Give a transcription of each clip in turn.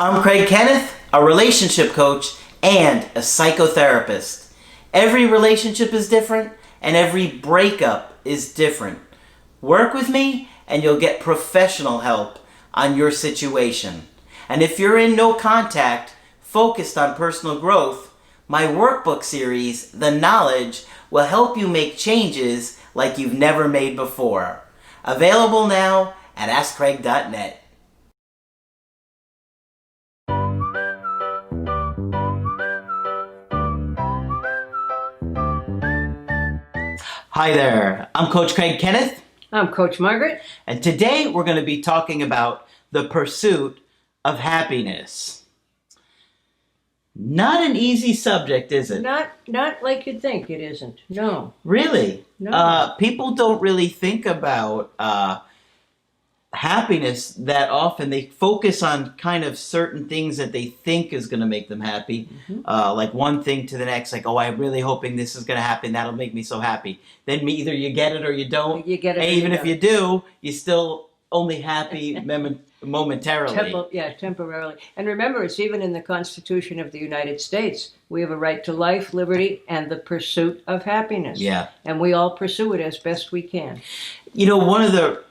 I'm Craig Kenneth, a relationship coach and a psychotherapist. Every relationship is different and every breakup is different. Work with me and you'll get professional help on your situation. And if you're in no contact, focused on personal growth, my workbook series, The Knowledge, will help you make changes like you've never made before. Available now at AskCraig.net. Hi there, I'm Coach Craig Kenneth. I'm Coach Margaret. And today we're going to be talking about the pursuit of happiness. Not an easy subject, is it? Not like you'd think it isn't. No. Really? No. People don't really think about happiness that often. They focus on kind of certain things that they think is going to make them happy. Like one thing to the next, like, oh, I'm really hoping this is going to happen. That'll make me so happy. Then either you get it or you don't. You get it. And even if you do, you're still only happy momentarily. Temporarily. And remember, it's even in the Constitution of the United States. We have a right to life, liberty, and the pursuit of happiness. Yeah. And we all pursue it as best we can. You know, one of the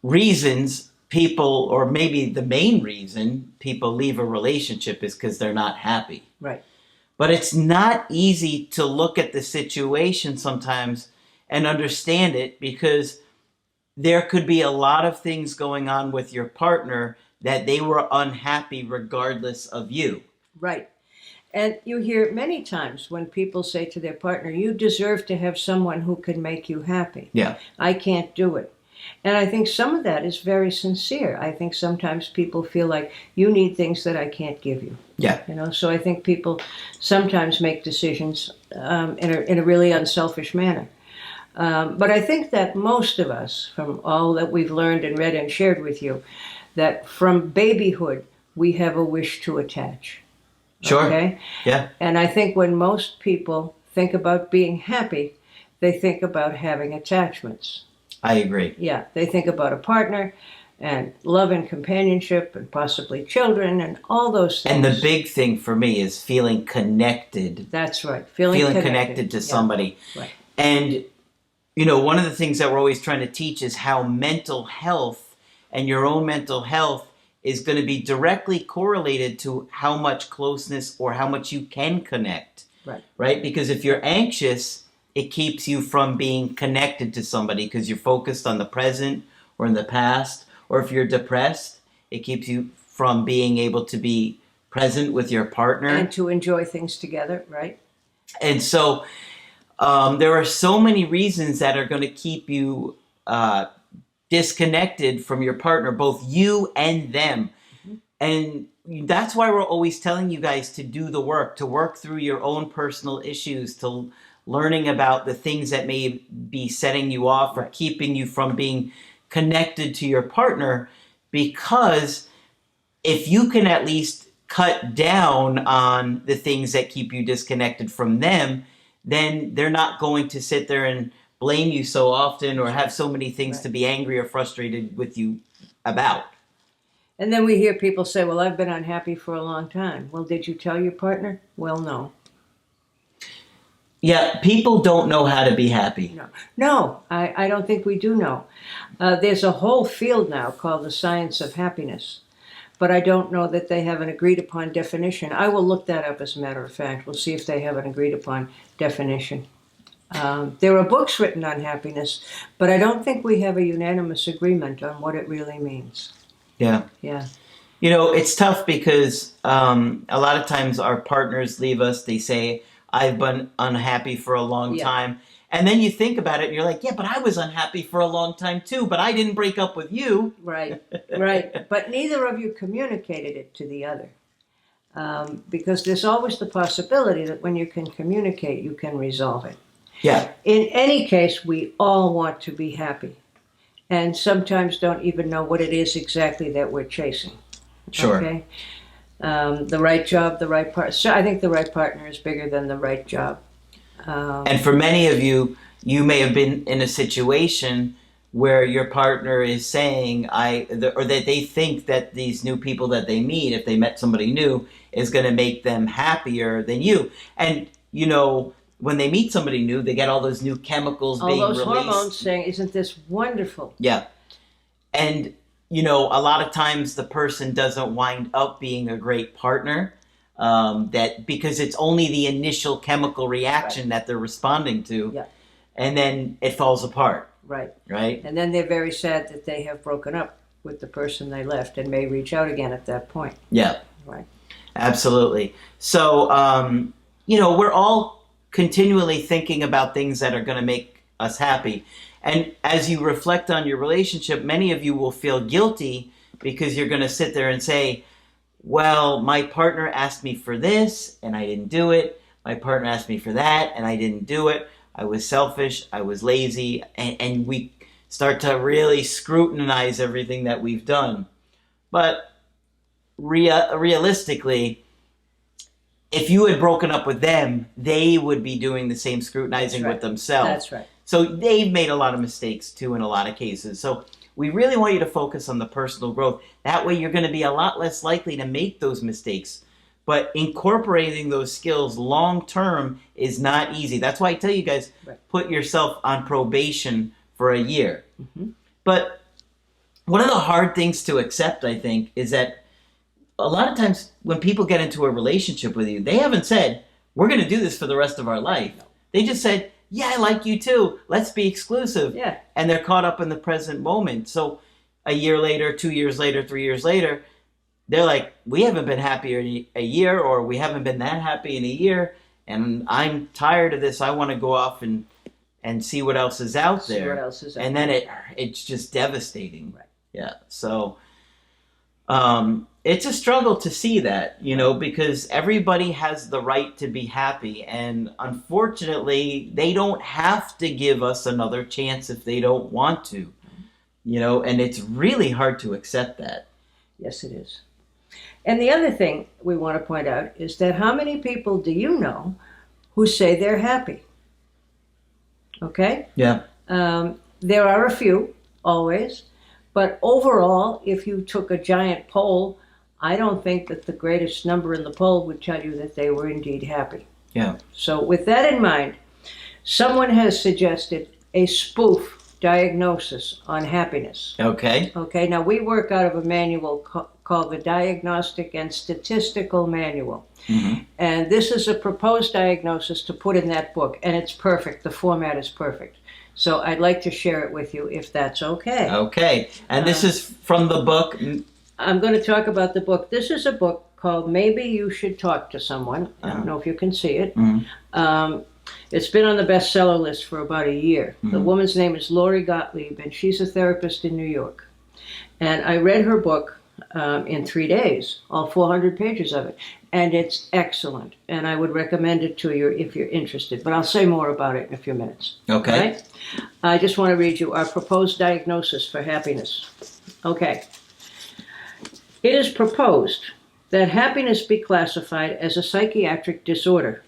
reasons people, or maybe the main reason people leave a relationship is because they're not happy. Right. But it's not easy to look at the situation sometimes and understand it, because there could be a lot of things going on with your partner that they were unhappy regardless of you. Right. And you hear many times when people say to their partner, you deserve to have someone who can make you happy. Yeah. I can't do it. And I think some of that is very sincere. I think sometimes people feel like you need things that I can't give you. Yeah. You know, so I think people sometimes make decisions in a really unselfish manner. But I think that most of us, from all that we've learned and read and shared with you, that from babyhood, we have a wish to attach. Sure. Okay? Yeah. And I think when most people think about being happy, they think about having attachments. I agree. Yeah, they think about a partner and love and companionship and possibly children and all those things. And the big thing for me is feeling connected. That's right. Feeling connected to somebody. Right. And, you know, one of the things that we're always trying to teach is how mental health and your own mental health is going to be directly correlated to how much closeness or how much you can connect. Right. Right? Because if you're anxious, it keeps you from being connected to somebody because you're focused on the present or in the past. Or if you're depressed, it keeps you from being able to be present with your partner. And to enjoy things together, right? And so there are so many reasons that are going to keep you disconnected from your partner, both you and them. And that's why we're always telling you guys to do the work, to work through your own personal issues, to learning about the things that may be setting you off or keeping you from being connected to your partner. Because if you can at least cut down on the things that keep you disconnected from them, then they're not going to sit there and blame you so often or have so many things to be angry or frustrated with you about. And then we hear people say, well, I've been unhappy for a long time. Well, did you tell your partner? Well, no. Yeah, people don't know how to be happy. No, I don't think we do know. There's a whole field now called the science of happiness, but I don't know that they have an agreed upon definition. I will look that up, as a matter of fact. We'll see if they have an agreed upon definition. There are books written on happiness, but I don't think we have a unanimous agreement on what it really means. Yeah. Yeah. You know, it's tough because a lot of times our partners leave us. They say, I've been unhappy for a long time. And then you think about it and you're like, yeah, but I was unhappy for a long time too, but I didn't break up with you. Right. But neither of you communicated it to the other. Because there's always the possibility that when you can communicate, you can resolve it. Yeah. In any case, we all want to be happy. And sometimes don't even know what it is exactly that we're chasing. Sure. Okay? The right job, the right partner. So I think the right partner is bigger than the right job. And for many of you, you may have been in a situation where your partner is saying or that they think that these new people that they meet, if they met somebody new, is going to make them happier than you. And when they meet somebody new, they get all those new chemicals all being those released. hormones saying, "Isn't this wonderful?" Yeah. And a lot of times the person doesn't wind up being a great partner, because it's only the initial chemical reaction that they're responding to, Yeah. and then it falls apart. Right. Right. And then they're very sad that they have broken up with the person they left and may reach out again at that point. Yeah. Right. Absolutely. So, we're all continually thinking about things that are going to make us happy. And as you reflect on your relationship, many of you will feel guilty because you're going to sit there and say, well, my partner asked me for this and I didn't do it. My partner asked me for that and I didn't do it. I was selfish, I was lazy, and we start to really scrutinize everything that we've done. But realistically, if you had broken up with them, they would be doing the same scrutinizing with themselves. That's right. So they've made a lot of mistakes too in a lot of cases. So we really want you to focus on the personal growth. That way you're going to be a lot less likely to make those mistakes. But incorporating those skills long term is not easy. That's why I tell you guys, put yourself on probation for a year. Mm-hmm. But one of the hard things to accept, I think, is that a lot of times when people get into a relationship with you, they haven't said, we're going to do this for the rest of our life. They just said, yeah, I like you too. Let's be exclusive. Yeah. And they're caught up in the present moment. So a year later, 2 years later, 3 years later, they're like, we haven't been happy in a year, or we haven't been that happy in a year, and I'm tired of this. I want to go off and see what else is out there. See what else is out and there. then it's just devastating. Right. Yeah. So it's a struggle to see that, because everybody has the right to be happy, and unfortunately, they don't have to give us another chance if they don't want to, and it's really hard to accept that. Yes, it is. And the other thing we want to point out is that how many people do you know who say they're happy? Okay? Yeah. There are a few, always. But overall, if you took a giant poll, I don't think that the greatest number in the poll would tell you that they were indeed happy. Yeah. So with that in mind, someone has suggested a spoof diagnosis on happiness. Okay. Okay, now we work out of a manual called the Diagnostic and Statistical Manual. Mm-hmm. And this is a proposed diagnosis to put in that book, and it's perfect. The format is perfect. So I'd like to share it with you if that's okay. Okay. And this is from the book? I'm going to talk about the book. This is a book called Maybe You Should Talk to Someone. I don't know if you can see it. Mm-hmm. It's been on the bestseller list for about a year. Mm-hmm. The woman's name is Laurie Gottlieb, and she's a therapist in New York. And I read her book in 3 days, all 400 pages of it. And it's excellent. And I would recommend it to you if you're interested. But I'll say more about it in a few minutes. Okay. Right? I just want to read you our proposed diagnosis for happiness. Okay. It is proposed that happiness be classified as a psychiatric disorder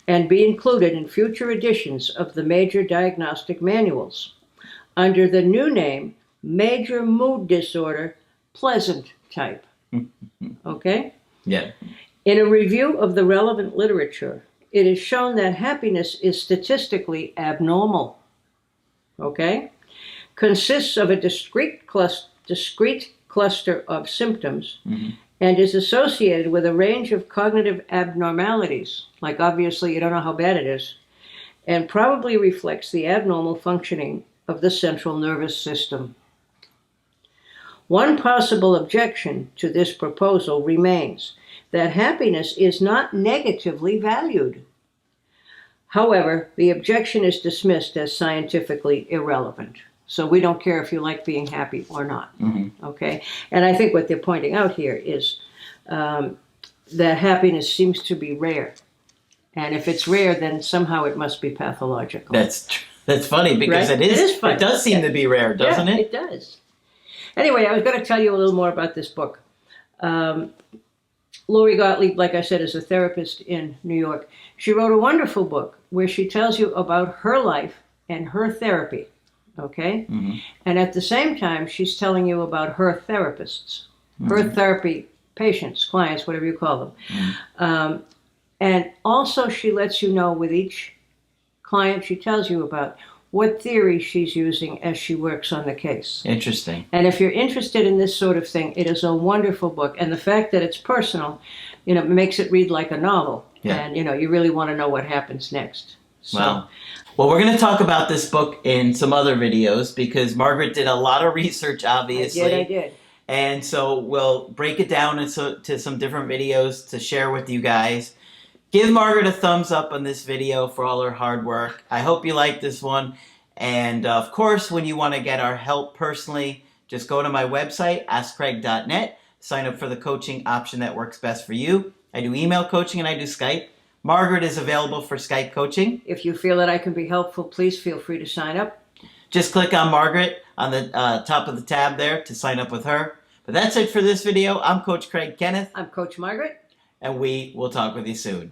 and be included in future editions of the major diagnostic manuals under the new name Major Mood Disorder Pleasant Type. Okay? Yeah. In a review of the relevant literature, it is shown that happiness is statistically abnormal. Okay? Consists of a discrete cluster of symptoms, mm-hmm. and is associated with a range of cognitive abnormalities, like obviously you don't know how bad it is, and probably reflects the abnormal functioning of the central nervous system. One possible objection to this proposal remains that happiness is not negatively valued. However, the objection is dismissed as scientifically irrelevant. So we don't care if you like being happy or not, mm-hmm. okay? And I think what they're pointing out here is that happiness seems to be rare. And if it's rare, then somehow it must be pathological. That's funny because right? it is funny. It does seem to be rare, doesn't it? It does. Anyway, I was going to tell you a little more about this book. Laurie Gottlieb, like I said, is a therapist in New York. She wrote a wonderful book where she tells you about her life and her therapy. okay? Mhm. And at the same time, she's telling you about her therapists, her therapy patients, clients, whatever you call them. And also she lets you know with each client she tells you about what theory she's using as she works on the case. Interesting. And if you're interested in this sort of thing, it is a wonderful book. And the fact that it's personal, makes it read like a novel. Yeah. And, you really want to know what happens next. So, Wow. Well, we're going to talk about this book in some other videos because Margaret did a lot of research, obviously. I did. And so we'll break it down into some different videos to share with you guys. Give Margaret a thumbs up on this video for all her hard work. I hope you like this one. And of course, when you want to get our help personally, just go to my website, askcraig.net. Sign up for the coaching option that works best for you. I do email coaching and I do Skype. Margaret is available for Skype coaching. If you feel that I can be helpful, please feel free to sign up. Just click on Margaret on the top of the tab there to sign up with her. But that's it for this video. I'm Coach Craig Kenneth. I'm Coach Margaret. And we will talk with you soon.